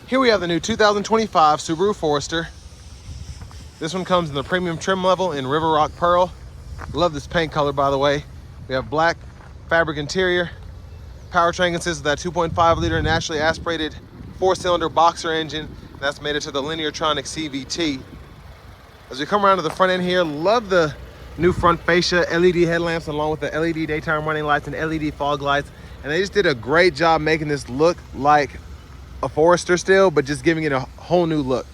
Here we have the new 2025 Subaru Forester. This one comes in the premium trim level in River Rock Pearl. Love this paint color, by the way. We have black fabric interior. Powertrain consists of that 2.5 liter naturally aspirated 4-cylinder boxer engine. That's made it to the Lineartronic CVT. As we come around to the front end here, love the new front fascia LED headlamps along with the LED daytime running lights and LED fog lights. And they just did a great job making this look like a Forester still, but just giving it a whole new look.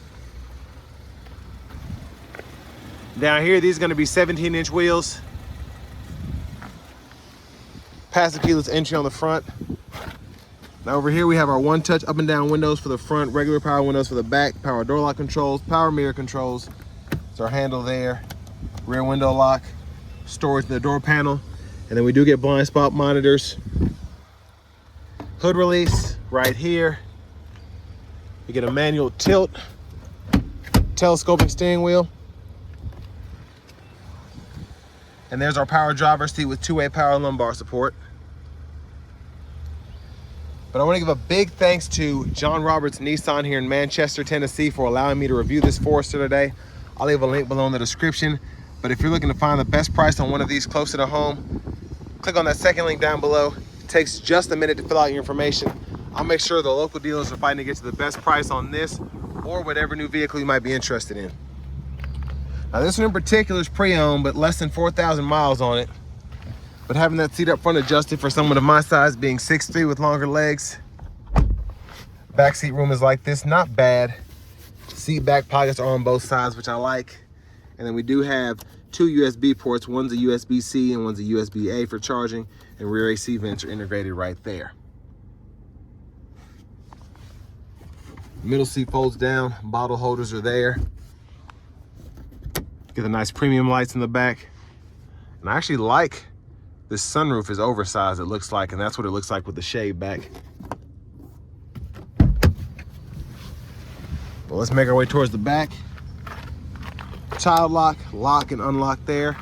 Down here, these are going to be 17-inch wheels. Passive keyless entry on the front. Now over here we have our one-touch up and down windows for the front, regular power windows for the back, power door lock controls, power mirror controls. It's our handle there, rear window lock, storage in the door panel, and then we do get blind spot monitors. Hood release right here. You get a manual tilt, telescoping steering wheel. And there's our power driver's seat with two-way power lumbar support. But I want to give a big thanks to John Roberts Nissan here in Manchester, Tennessee for allowing me to review this Forester today. I'll leave a link below in the description. But if you're looking to find the best price on one of these closer to home, click on that second link down below. It takes just a minute to fill out your information. I'll make sure the local dealers are fighting to get to the best price on this or whatever new vehicle you might be interested in. Now this one in particular is pre-owned, but less than 4,000 miles on it. But having that seat up front adjusted for someone of my size, being 6'3" with longer legs. Back seat room is like this, not bad. Seat back pockets are on both sides, which I like. And then we do have two USB ports. One's a USB-C and one's a USB-A for charging, and rear AC vents are integrated right there. Middle seat folds down, bottle holders are there. Get the nice premium lights in the back. And I actually like this sunroof is oversized, it looks like, and that's what it looks like with the shade back. Well, let's make our way towards the back. Child lock, lock and unlock there.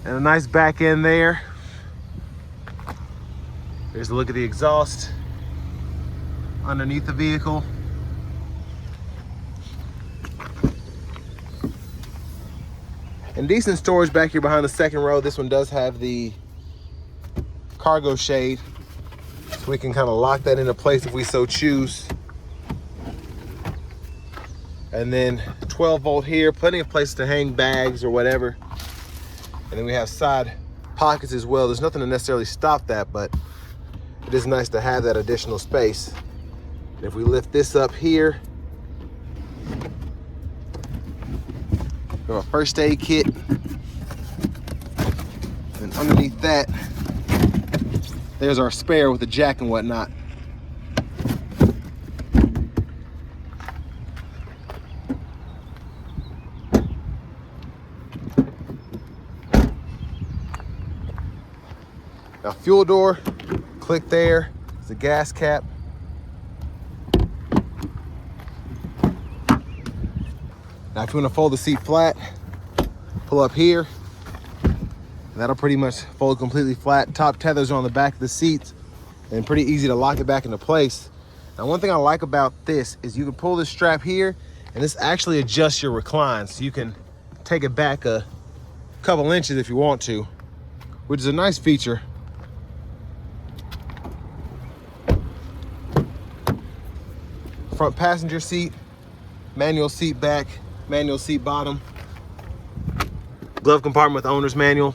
And a nice back end there. Here's a look at the exhaust underneath the vehicle. And decent storage back here behind the second row. This one does have the cargo shade, so we can kind of lock that into place if we so choose. And then 12 volt here, plenty of places to hang bags or whatever. And then we have side pockets as well. There's nothing to necessarily stop that, but it is nice to have that additional space. And if we lift this up here, we have a first aid kit. And underneath that, there's our spare with the jack and whatnot. Now fuel door, click there, it's a gas cap. Now if you want to fold the seat flat, pull up here. That'll pretty much fold completely flat. Top tethers are on the back of the seats and pretty easy to lock it back into place. Now one thing I like about this is you can pull this strap here and this actually adjusts your recline. So you can take it back a couple inches if you want to, which is a nice feature. Front passenger seat, manual seat back, manual seat bottom. Glove compartment with owner's manual.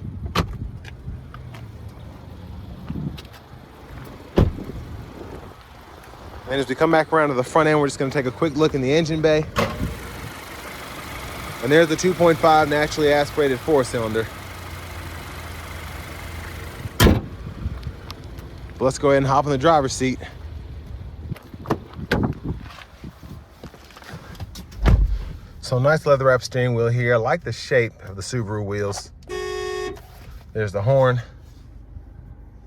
And as we come back around to the front end, we're just going to take a quick look in the engine bay. And there's the 2.5 naturally aspirated 4-cylinder. Let's go ahead and hop in the driver's seat. So nice leather wrap steering wheel here. I like the shape of the Subaru wheels. There's the horn.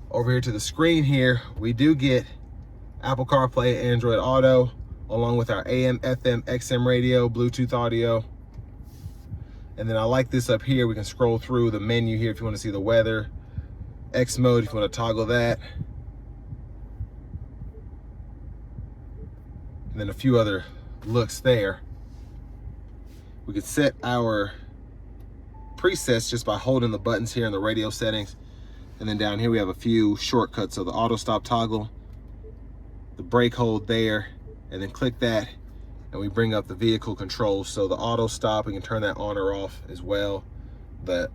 Over here to the screen here, we do get Apple CarPlay, Android Auto, along with our AM, FM, XM radio, Bluetooth audio. And then I like this up here. We can scroll through the menu here if you want to see the weather, X mode if you want to toggle that. And then a few other looks there. We could set our presets just by holding the buttons here in the radio settings. And then down here we have a few shortcuts. So the auto stop toggle, the brake hold there, and then click that and we bring up the vehicle controls. So the auto stop, we can turn that on or off as well. The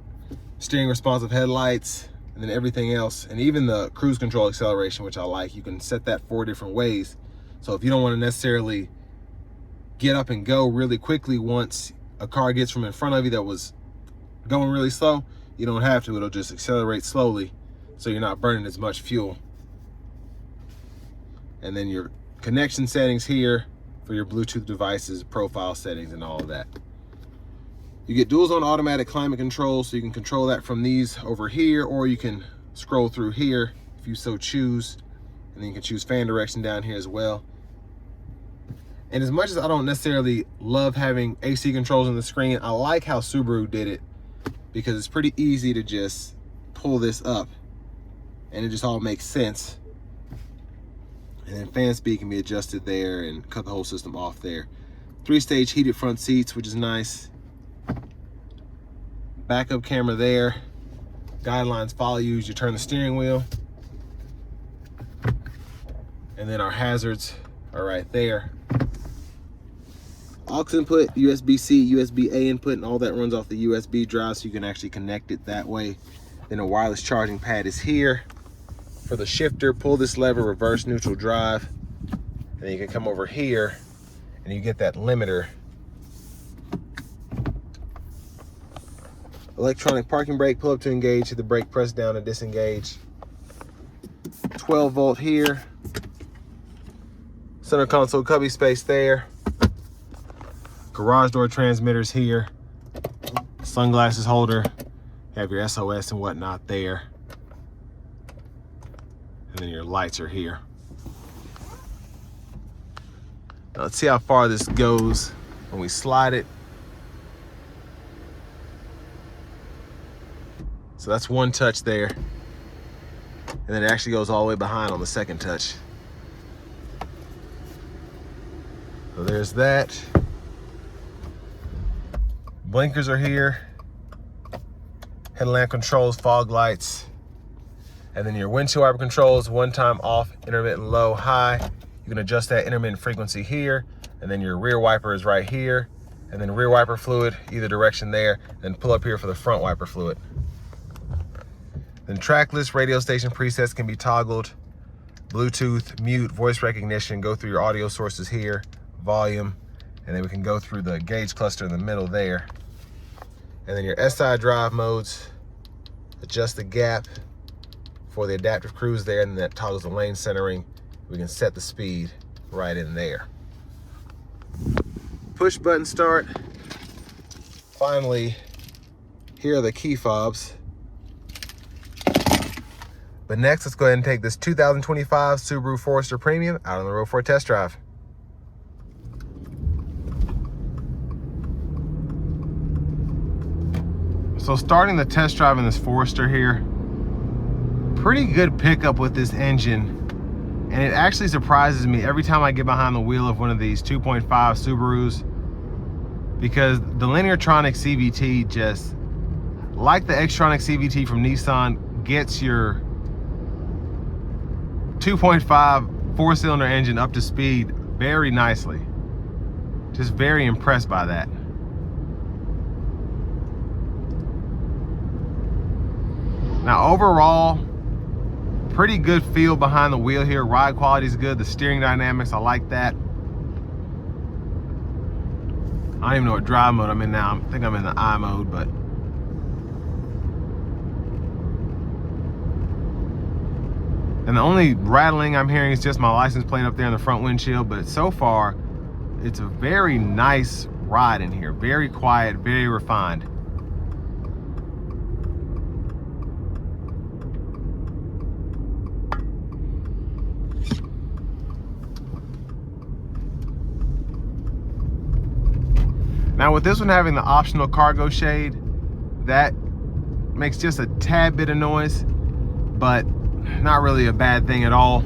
steering responsive headlights, and then everything else, and even the cruise control acceleration, which I like. You can set that 4 different ways. So if you don't want to necessarily get up and go really quickly once a car gets from in front of you that was going really slow, you don't have to. It'll just accelerate slowly so you're not burning as much fuel. And then your connection settings here for your Bluetooth devices, profile settings, and all of that. You get dual zone automatic climate control, so you can control that from these over here, or you can scroll through here if you so choose. And then you can choose fan direction down here as well. And as much as I don't necessarily love having AC controls on the screen, I like how Subaru did it, because it's pretty easy to just pull this up and it just all makes sense. And then fan speed can be adjusted there and cut the whole system off there. 3-stage heated front seats, which is nice. Backup camera there. Guidelines follow you as you turn the steering wheel. And then our hazards are right there. Aux input, USB-C, USB-A input, and all that runs off the USB drive, so you can actually connect it that way. Then a wireless charging pad is here. For the shifter, pull this lever, reverse neutral drive, and then you can come over here and you get that limiter. Electronic parking brake, pull up to engage, hit the brake, press down to disengage. 12 volt here. Center console cubby space there. Garage door transmitters here. Sunglasses holder. You have your SOS and whatnot there. And then your lights are here. Now let's see how far this goes when we slide it. So that's one touch there. And then it actually goes all the way behind on the second touch. So there's that. Blinkers are here. Headlamp controls, fog lights. And then your windshield wiper controls, one time off, intermittent low, high. You can adjust that intermittent frequency here. And then your rear wiper is right here. And then rear wiper fluid, either direction there. Then pull up here for the front wiper fluid. Then track list, radio station presets can be toggled. Bluetooth, mute, voice recognition, go through your audio sources here, volume, and then we can go through the gauge cluster in the middle there. And then your SI drive modes, adjust the gap for the adaptive cruise there, and then that toggles the lane centering. We can set the speed right in there. Push button start. Finally, here are the key fobs. But next, let's go ahead and take this 2025 Subaru Forester Premium out on the road for a test drive. So starting the test drive in this Forester here, pretty good pickup with this engine. And it actually surprises me every time I get behind the wheel of one of these 2.5 Subarus, because the Lineartronic CVT, just like the Xtronic CVT from Nissan, gets your 2.5 4-cylinder engine up to speed very nicely. Just very impressed by that. Now overall, pretty good feel behind the wheel here. Ride quality is good. The steering dynamics, I like that. I don't even know what drive mode I'm in now. I think I'm in the I mode, but and the only rattling I'm hearing is just my license plate up there in the front windshield. But so far, it's a very nice ride in here. Very quiet, very refined. Now with this one having the optional cargo shade, that makes just a tad bit of noise. but not really a bad thing at all.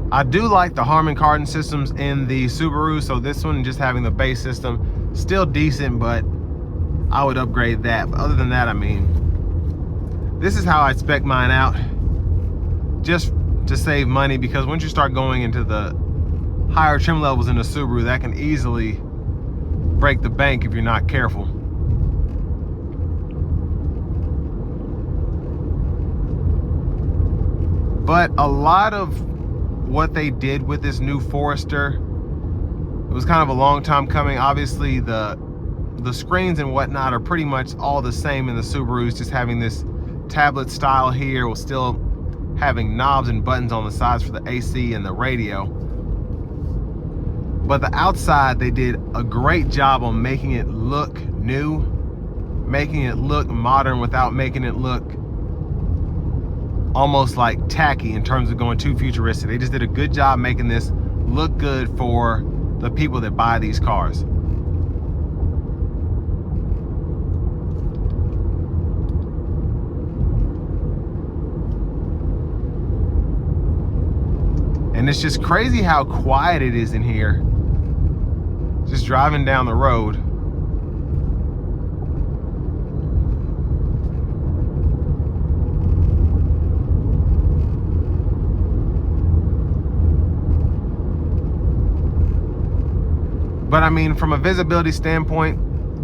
I do like the Harman Kardon systems in the Subaru, so this one, just having the base system, still decent, but I would upgrade that. But other than that, I mean, this is how I spec mine out, just to save money, because once you start going into the higher trim levels in the Subaru, that can easily break the bank if you're not careful. But a lot of what they did with this new Forester, it was kind of a long time coming. Obviously the screens and whatnot are pretty much all the same in the Subarus, just having this tablet style here, while still having knobs and buttons on the sides for the AC and the radio. But the outside, they did a great job on making it look new, making it look modern without making it look almost like tacky in terms of going too futuristic. They just did a good job making this look good for the people that buy these cars. And it's just crazy how quiet it is in here, just driving down the road. But I mean, from a visibility standpoint,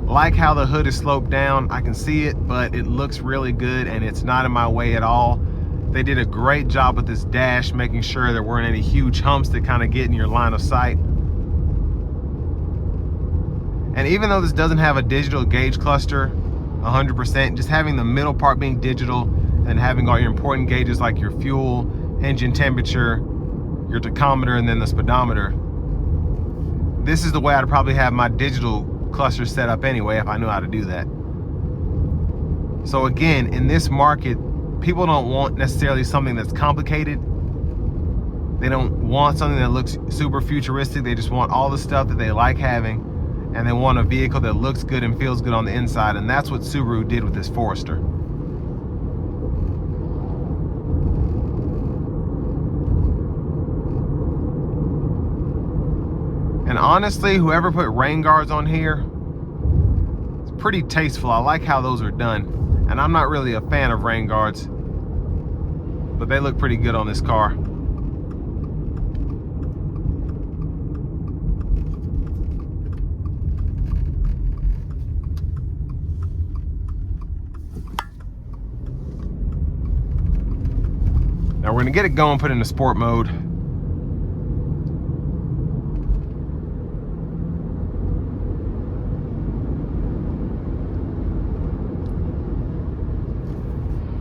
like how the hood is sloped down, I can see it, but it looks really good and it's not in my way at all. They did a great job with this dash, making sure there weren't any huge humps that kind of get in your line of sight. And even though this doesn't have a digital gauge cluster 100%, just having the middle part being digital and having all your important gauges like your fuel, engine temperature, your tachometer, and then the speedometer, this is the way I'd probably have my digital cluster set up anyway if I knew how to do that. So again, in this market, people don't want necessarily something that's complicated. They don't want something that looks super futuristic. They just want all the stuff that they like having, and they want a vehicle that looks good and feels good on the inside, and that's what Subaru did with this Forester. And honestly, whoever put rain guards on here, it's pretty tasteful. I like how those are done. And I'm not really a fan of rain guards, but they look pretty good on this car. Now we're gonna get it going, put it into sport mode.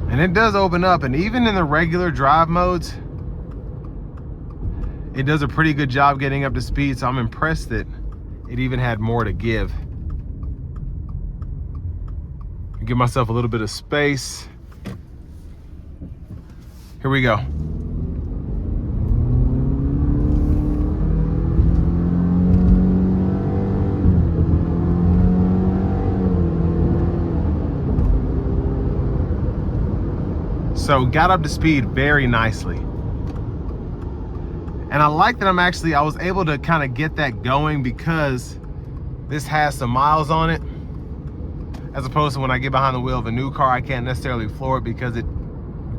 And it does open up, and even in the regular drive modes, it does a pretty good job getting up to speed, so I'm impressed that it even had more to give. Give myself a little bit of space. Here we go. So got up to speed very nicely. And I like that I was able to kind of get that going because this has some miles on it. As opposed to when I get behind the wheel of a new car, I can't necessarily floor it because it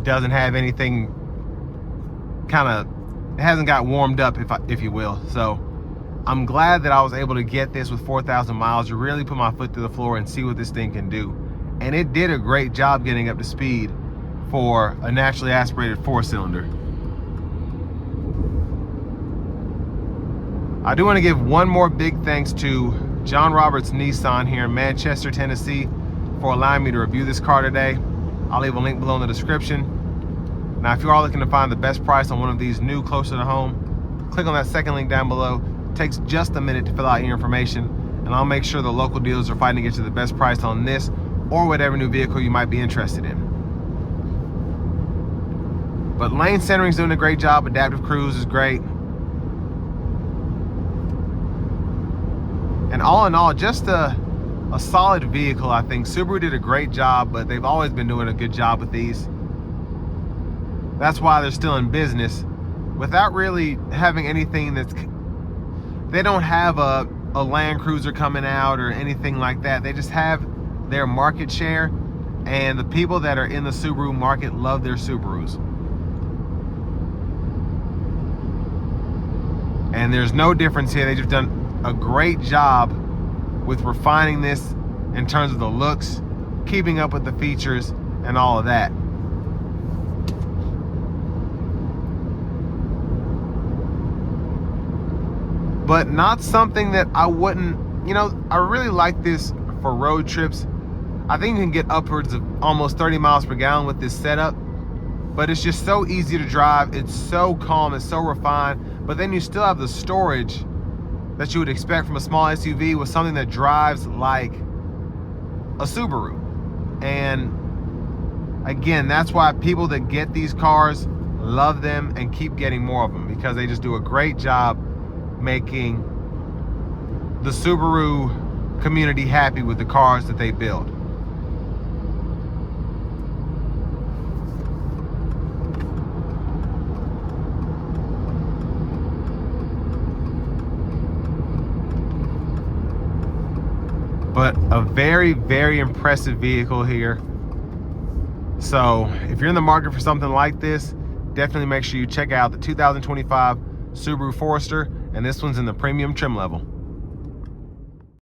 doesn't have anything, it hasn't got warmed up, if you will. So I'm glad that I was able to get this with 4,000 miles to really put my foot to the floor and see what this thing can do. And it did a great job getting up to speed for a naturally aspirated 4-cylinder. I do want to give one more big thanks to John Roberts Nissan here in Manchester, Tennessee, for allowing me to review this car today. I'll leave a link below in the description. Now, if you are looking to find the best price on one of these new closer to home, click on that second link down below. It takes just a minute to fill out your information, and I'll make sure the local dealers are fighting to get you the best price on this or whatever new vehicle you might be interested in. But lane centering's doing a great job. Adaptive cruise is great. And all in all, just a a solid vehicle. I think Subaru did a great job, but they've always been doing a good job with these. That's why they're still in business without really having anything that's, they don't have a Land Cruiser coming out or anything like that. They just have their market share, and the people that are in the Subaru market love their Subarus. And there's no difference here. They've just done a great job with refining this in terms of the looks, keeping up with the features and all of that. But not something that I wouldn't, you know, I really like this for road trips. I think you can get upwards of almost 30 miles per gallon with this setup, but it's just so easy to drive. It's so calm, it's so refined, but then you still have the storage that you would expect from a small SUV with something that drives like a Subaru. And again, that's why people that get these cars love them and keep getting more of them, because they just do a great job making the Subaru community happy with the cars that they build. But a very, very impressive vehicle here. So if you're in the market for something like this, definitely make sure you check out the 2025 Subaru Forester, and this one's in the premium trim level.